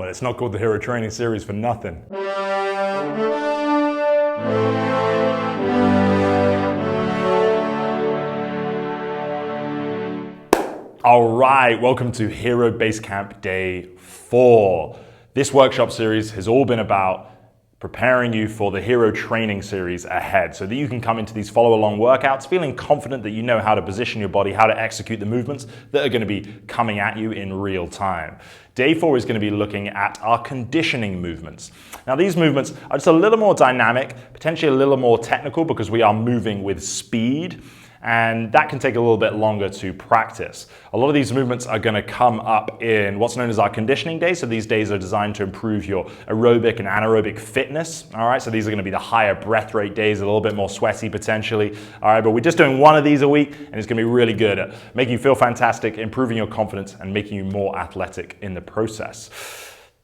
it's not called the Hero Training Series for nothing. All right, welcome to Hero Basecamp Day 4. This workshop series has all been about preparing you for the Hero Training Series ahead so that you can come into these follow-along workouts feeling confident that you know how to position your body, how to execute the movements that are going to be coming at you in real time. Day 4 is going to be looking at our conditioning movements. Now these movements are just a little more dynamic, potentially a little more technical because we are moving with speed, and that can take a little bit longer to practice. A lot of these movements are going to come up in what's known as our conditioning days. So these days are designed to improve your aerobic and anaerobic fitness. All right, so these are going to be the higher breath rate days, a little bit more sweaty potentially. All right, but we're just doing one of these a week, and it's going to be really good at making you feel fantastic, improving your confidence, and making you more athletic in the process.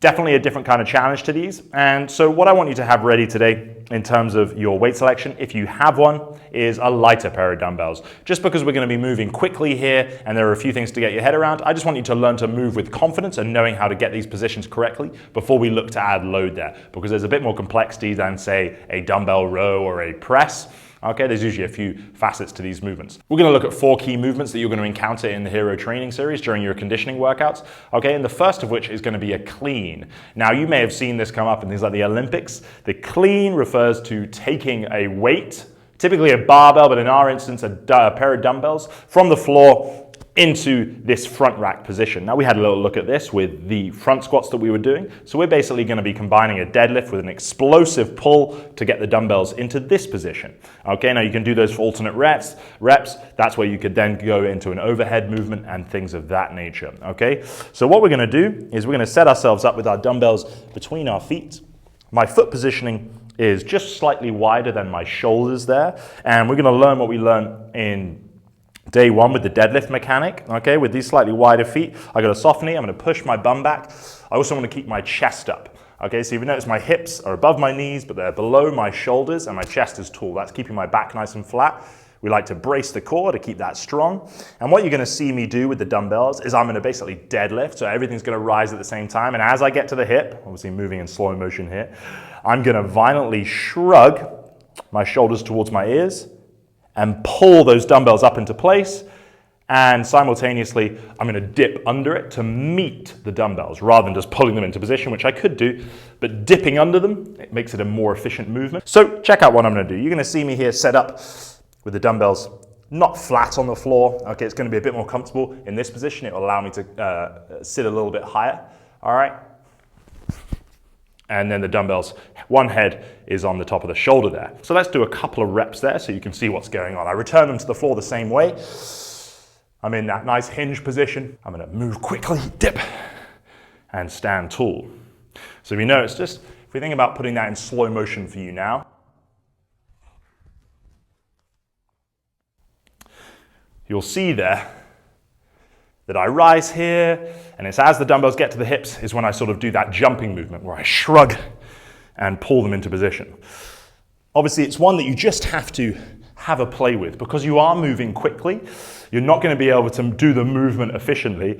Definitely a different kind of challenge to these. And so what I want you to have ready today in terms of your weight selection, if you have one, is a lighter pair of dumbbells. Just because we're going to be moving quickly here and there are a few things to get your head around, I just want you to learn to move with confidence and knowing how to get these positions correctly before we look to add load there, because there's a bit more complexity than, say, a dumbbell row or a press. Okay, there's usually a few facets to these movements. We're going to look at 4 key movements that you're going to encounter in the Hero Training Series during your conditioning workouts. Okay, and the first of which is going to be a clean. Now, you may have seen this come up in things like the Olympics. The clean refers to taking a weight, typically a barbell, but in our instance, a pair of dumbbells, from the floor into this front rack position. Now we had a little look at this with the front squats that we were doing. So we're basically going to be combining a deadlift with an explosive pull to get the dumbbells into this position. Okay, now you can do those for alternate reps. That's where you could then go into an overhead movement and things of that nature. Okay, so what we're going to do is we're going to set ourselves up with our dumbbells between our feet. My foot positioning is just slightly wider than my shoulders there. And we're going to learn what we learned in Day 1 with the deadlift mechanic, okay, with these slightly wider feet. I got a soft knee, I'm going to push my bum back. I also want to keep my chest up, okay, so you notice my hips are above my knees, but they're below my shoulders, and my chest is tall. That's keeping my back nice and flat. We like to brace the core to keep that strong. And what you're going to see me do with the dumbbells is I'm going to basically deadlift, so everything's going to rise at the same time. And as I get to the hip, obviously moving in slow motion here, I'm going to violently shrug my shoulders towards my ears and pull those dumbbells up into place, and simultaneously I'm going to dip under it to meet the dumbbells rather than just pulling them into position, which I could do, but dipping under them, it makes it a more efficient movement. So check out what I'm going to do. You're going to see me here set up with the dumbbells not flat on the floor. Okay, it's going to be a bit more comfortable in this position. It will allow me to sit a little bit higher. All right. And then the dumbbells, one head is on the top of the shoulder there. So let's do a couple of reps there so you can see what's going on. I return them to the floor the same way. I'm in that nice hinge position. I'm going to move quickly, dip, and stand tall. So we know it's just, if we think about putting that in slow motion for you now, you'll see there that I rise here, and it's as the dumbbells get to the hips is when I sort of do that jumping movement where I shrug and pull them into position. Obviously, it's one that you just have to have a play with because you are moving quickly. You're not going to be able to do the movement efficiently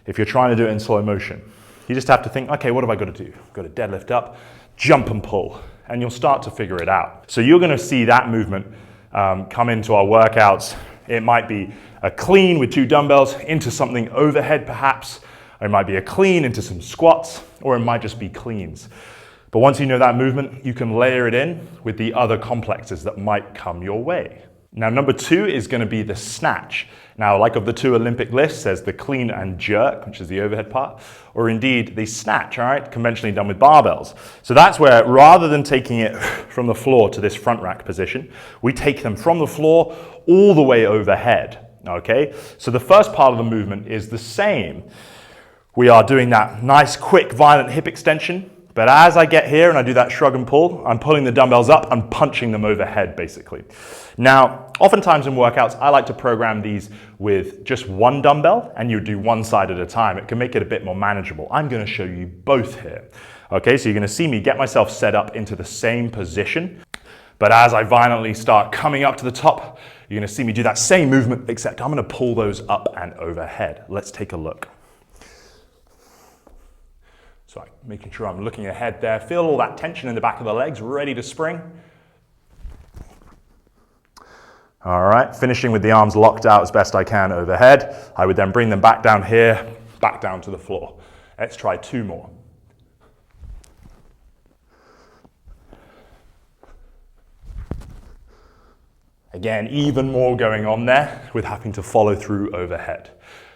if you're trying to do it in slow motion. You just have to think, okay, what have I got to do? I've got to deadlift up, jump and pull, and you'll start to figure it out. So you're going to see that movement come into our workouts. It might be a clean with 2 dumbbells into something overhead perhaps, or it might be a clean into some squats, or it might just be cleans. But once you know that movement, you can layer it in with the other complexes that might come your way. Now, number 2 is going to be the snatch. Now, like of the 2 Olympic lifts, there's the clean and jerk, which is the overhead part, or indeed the snatch, all right, conventionally done with barbells. So that's where, rather than taking it from the floor to this front rack position, we take them from the floor all the way overhead. Okay, so the first part of the movement is the same. We are doing that nice, quick, violent hip extension, but as I get here and I do that shrug and pull, I'm pulling the dumbbells up and punching them overhead, basically. Now, oftentimes in workouts, I like to program these with just 1 dumbbell, and you do one side at a time. It can make it a bit more manageable. I'm going to show you both here. Okay, so you're going to see me get myself set up into the same position, but as I violently start coming up to the top, you're going to see me do that same movement, except I'm going to pull those up and overhead. Let's take a look. So So making sure I'm looking ahead there. Feel all that tension in the back of the legs, ready to spring. All right, finishing with the arms locked out as best I can overhead. I would then bring them back down here, back down to the floor. Let's try 2 more. Again, even more going on there with having to follow through overhead.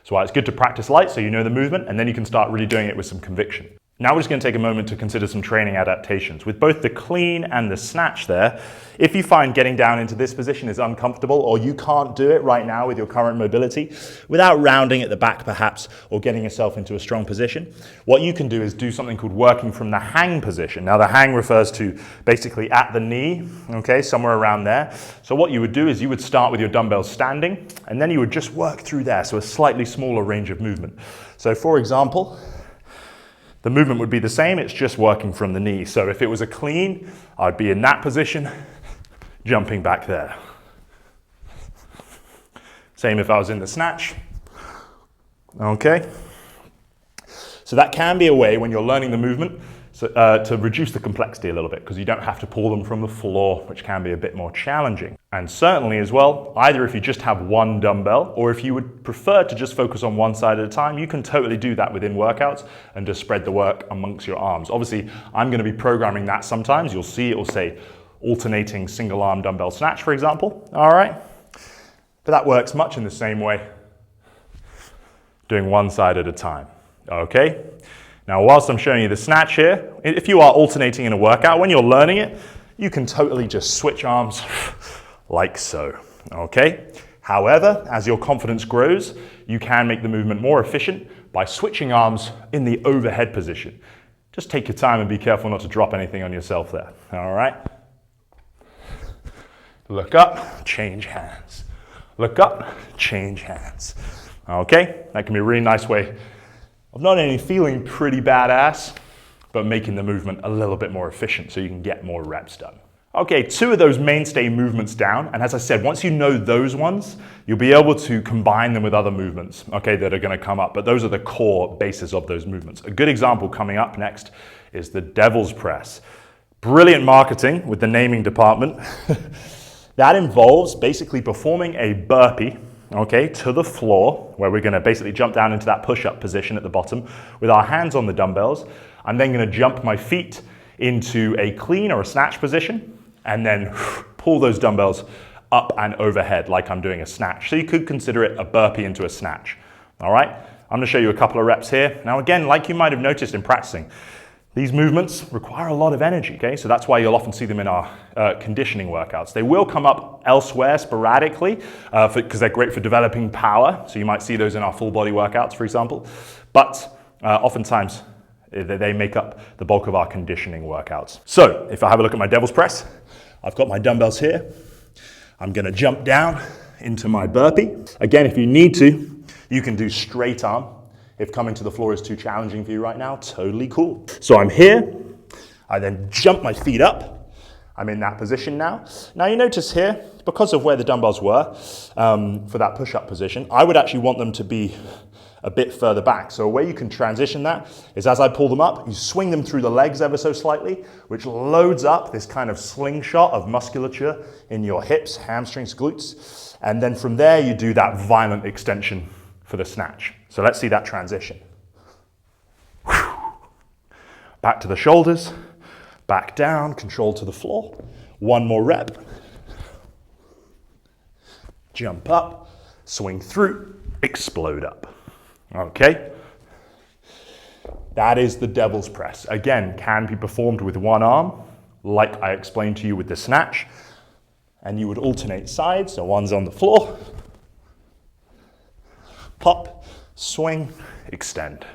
So it's good to practice light so you know the movement, and then you can start really doing it with some conviction. Now we're just going to take a moment to consider some training adaptations. With both the clean and the snatch there, if you find getting down into this position is uncomfortable, or you can't do it right now with your current mobility, without rounding at the back perhaps, or getting yourself into a strong position, what you can do is do something called working from the hang position. Now the hang refers to basically at the knee, okay, somewhere around there. So what you would do is you would start with your dumbbells standing, and then you would just work through there, so a slightly smaller range of movement. So for example, the movement would be the same, it's just working from the knee. So if it was a clean, I'd be in that position, jumping back there. Same if I was in the snatch. Okay. So that can be a way when you're learning the movement to reduce the complexity a little bit, because you don't have to pull them from the floor, which can be a bit more challenging. And certainly as well, either if you just have one dumbbell, or if you would prefer to just focus on one side at a time, you can totally do that within workouts and just spread the work amongst your arms. Obviously, I'm going to be programming that sometimes. You'll see it will say alternating single arm dumbbell snatch, for example. All right. But that works much in the same way, doing one side at a time. Okay. Now, whilst I'm showing you the snatch here, if you are alternating in a workout, when you're learning it, you can totally just switch arms like so, okay? However, as your confidence grows, you can make the movement more efficient by switching arms in the overhead position. Just take your time and be careful not to drop anything on yourself there, all right? Look up, change hands. Look up, change hands. Okay, that can be a really nice way of not only feeling pretty badass, but making the movement a little bit more efficient so you can get more reps done. Okay, 2 of those mainstay movements down, and as I said, once you know those ones, you'll be able to combine them with other movements, okay, that are going to come up, but those are the core bases of those movements. A good example coming up next is the devil's press. Brilliant marketing with the naming department. That involves basically performing a burpee, okay, to the floor, where we're going to basically jump down into that push-up position at the bottom with our hands on the dumbbells. I'm then going to jump my feet into a clean or a snatch position, and then pull those dumbbells up and overhead like I'm doing a snatch. So you could consider it a burpee into a snatch. All right, I'm going to show you a couple of reps here. Now again, like you might have noticed in practicing, these movements require a lot of energy, okay? So that's why you'll often see them in our conditioning workouts. They will come up elsewhere sporadically because they're great for developing power. So you might see those in our full body workouts, for example. But oftentimes they make up the bulk of our conditioning workouts. So if I have a look at my devil's press, I've got my dumbbells here. I'm gonna jump down into my burpee. Again, if you need to, you can do straight arm. If coming to the floor is too challenging for you right now, totally cool. So I'm here, I then jump my feet up. I'm in that position now. Now you notice here, because of where the dumbbells were for that push-up position, I would actually want them to be a bit further back. So a way you can transition that is as I pull them up, you swing them through the legs ever so slightly, which loads up this kind of slingshot of musculature in your hips, hamstrings, glutes. And then from there, you do that violent extension for the snatch. So let's see that transition. Back to the shoulders, back down, control to the floor. One more rep. Jump up, swing through, explode up. Okay. That is the devil's press. Again, can be performed with one arm, like I explained to you with the snatch. And you would alternate sides, so one's on the floor. Pop, swing, extend.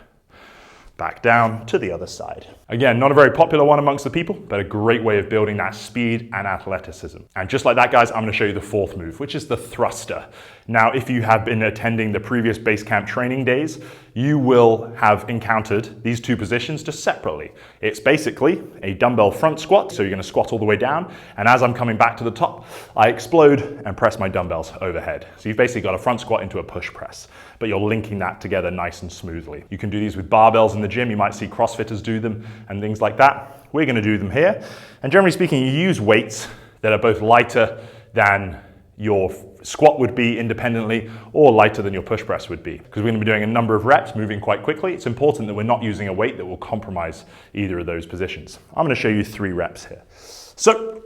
Back down to the other side. Again, not a very popular one amongst the people, but a great way of building that speed and athleticism. And just like that, guys, I'm going to show you the fourth move, which is the thruster. Now, if you have been attending the previous base camp training days, you will have encountered these two positions just separately. It's basically a dumbbell front squat, so you're going to squat all the way down, and as I'm coming back to the top, I explode and press my dumbbells overhead. So you've basically got a front squat into a push press, but you're linking that together nice and smoothly. You can do these with barbells in the gym. You might see CrossFitters do them and things like that. We're going to do them here, and generally speaking, you use weights that are both lighter than your squat would be independently or lighter than your push press would be. Because we're going to be doing a number of reps, moving quite quickly, it's important that we're not using a weight that will compromise either of those positions. I'm going to show you 3 reps here. So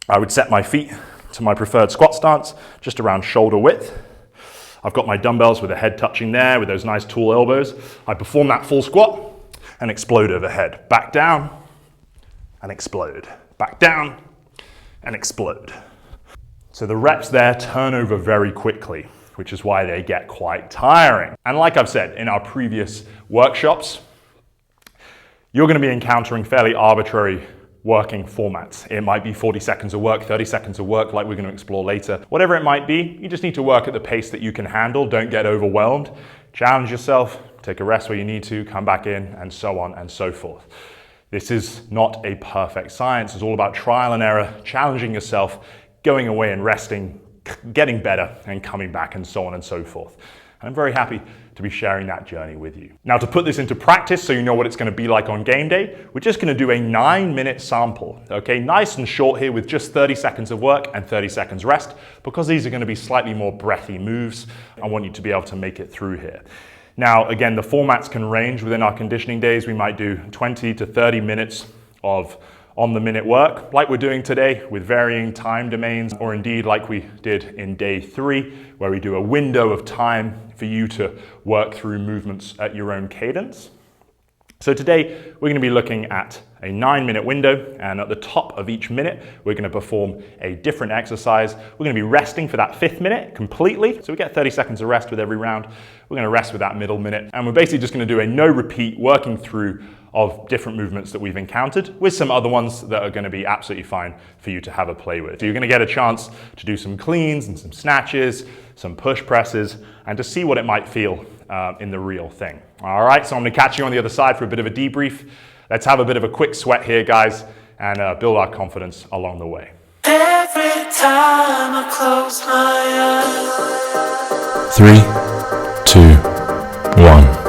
I would set my feet to my preferred squat stance, just around shoulder width. I've got my dumbbells with the head touching there with those nice tall elbows. I perform that full squat and explode overhead. Back down and explode. Back down and explode. So the reps there turn over very quickly, which is why they get quite tiring. And like I've said in our previous workshops, you're going to be encountering fairly arbitrary working formats. It might be 40 seconds of work, 30 seconds of work, like we're going to explore later. Whatever it might be, you just need to work at the pace that you can handle. Don't get overwhelmed. Challenge yourself, take a rest where you need to, come back in, and so on and so forth. This is not a perfect science. It's all about trial and error, challenging yourself, going away and resting, getting better and coming back, and so on and so forth. And I'm very happy to be sharing that journey with you. Now, to put this into practice so you know what it's going to be like on game day, we're just going to do a 9-minute sample. Okay, nice and short here with just 30 seconds of work and 30 seconds rest, because these are going to be slightly more breathy moves. I want you to be able to make it through here. Now, again, the formats can range within our conditioning days. We might do 20 to 30 minutes of on-the-minute work, like we're doing today, with varying time domains, or indeed like we did in day 3, where we do a window of time for you to work through movements at your own cadence. So today, we're going to be looking at a 9-minute window, and at the top of each minute, we're going to perform a different exercise. We're going to be resting for that 5th minute completely, so we get 30 seconds of rest with every round. We're going to rest with that middle minute, and we're basically just going to do a no repeat working through of different movements that we've encountered, with some other ones that are going to be absolutely fine for you to have a play with. So you're going to get a chance to do some cleans and some snatches, some push presses, and to see what it might feel in the real thing. All right, so I'm going to catch you on the other side for a bit of a debrief. Let's have a bit of a quick sweat here, guys, and build our confidence along the way. Every time I close my eyes. 3, 2, 1.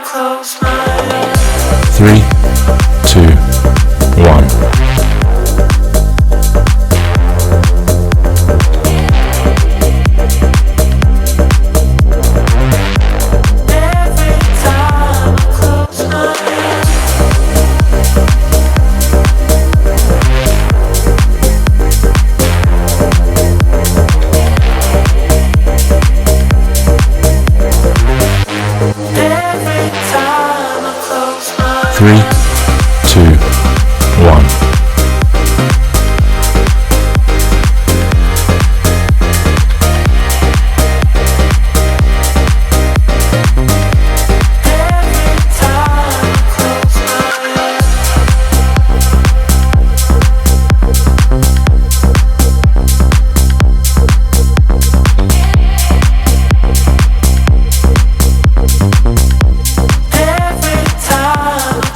Close my eyes. 3, 2, 1. Three, 2, 1.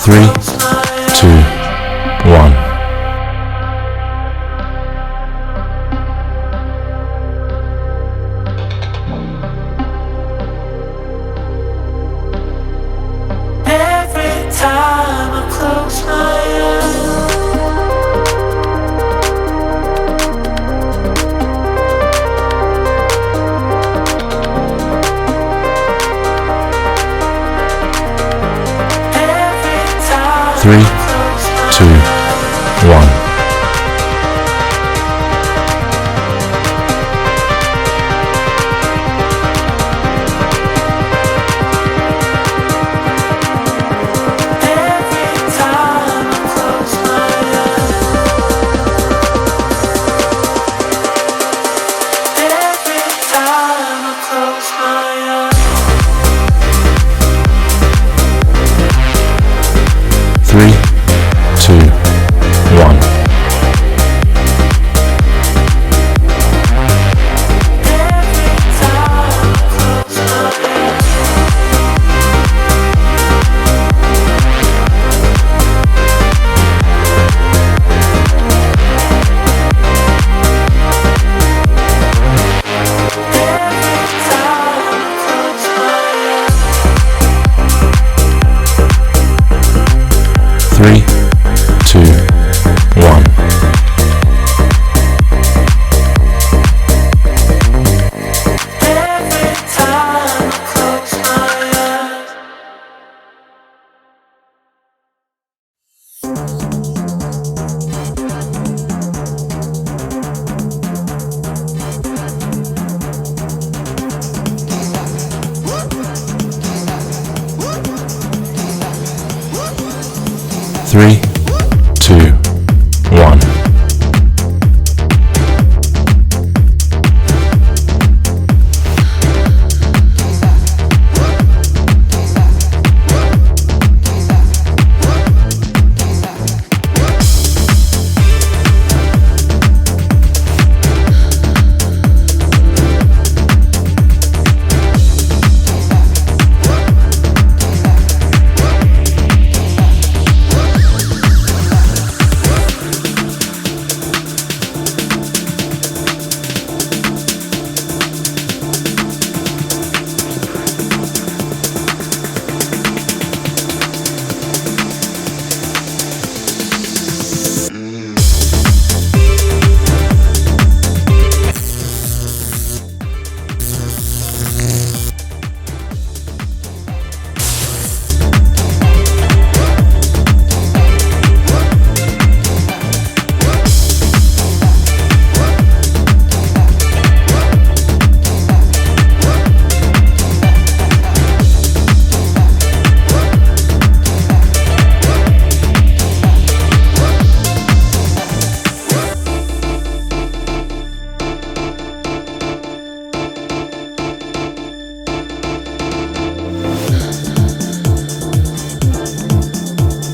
Three, 2, 1. Every time I close my eyes. 3, 2, 1. Every time I close my eyes. 3, 2, 1. Every time I close my eyes. 3, 2, 1.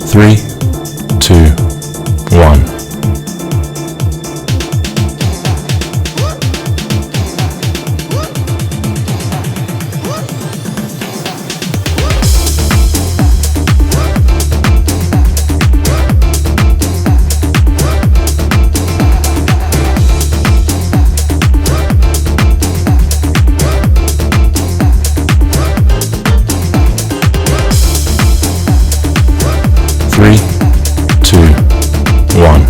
3, 2, 1. 3, 2, 1.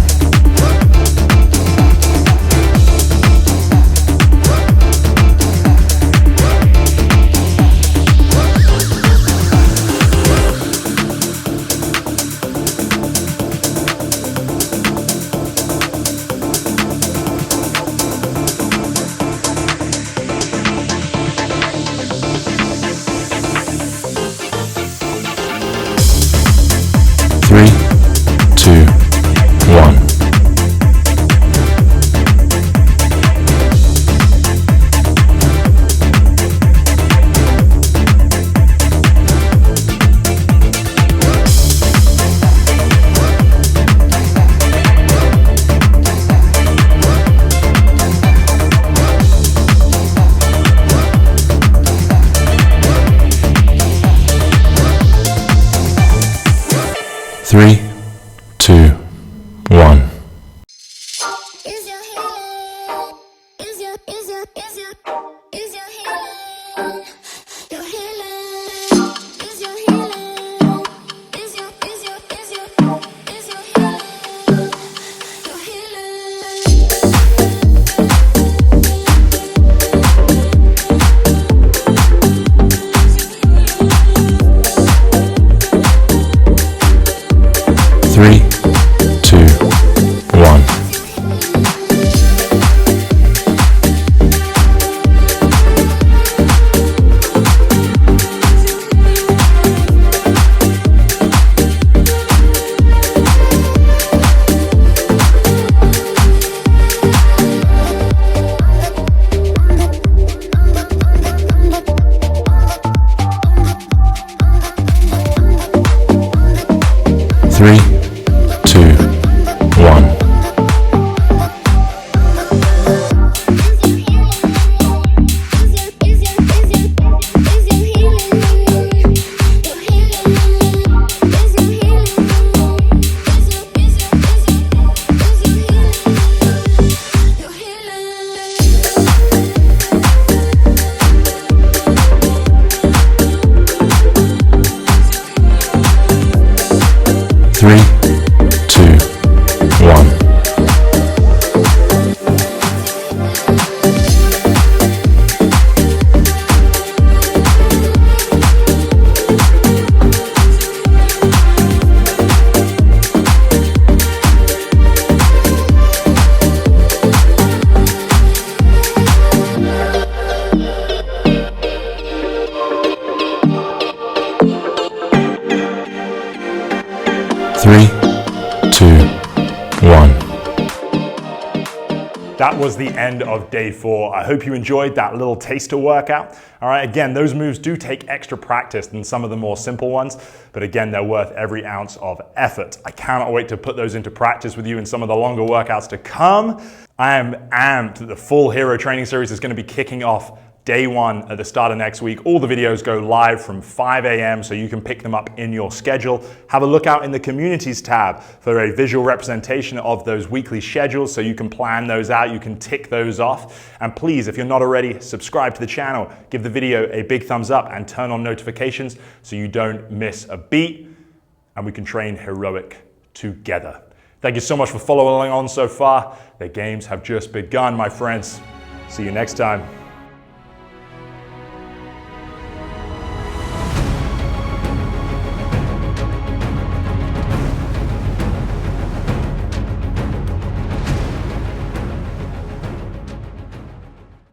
3, 2, 1. 3, 2, 1. Is your healing? Is your healing? Your healing? Is your healing? Is your healing? Your healing? 3, 2, 1. 3, 2, 1. 3, 2, 1. That was the end of day 4. I hope you enjoyed that little taster workout. All right, again, those moves do take extra practice than some of the more simple ones, but again, they're worth every ounce of effort. I cannot wait to put those into practice with you in some of the longer workouts to come. I am amped that the full Hero training series is going to be kicking off day 1 at the start of next week. All the videos go live from 5 a.m. so you can pick them up in your schedule. Have a look out in the communities tab for a visual representation of those weekly schedules so you can plan those out, you can tick those off. And please, if you're not already, subscribe to the channel, give the video a big thumbs up and turn on notifications so you don't miss a beat and we can train heroic together. Thank you so much for following on so far. The games have just begun, my friends. See you next time.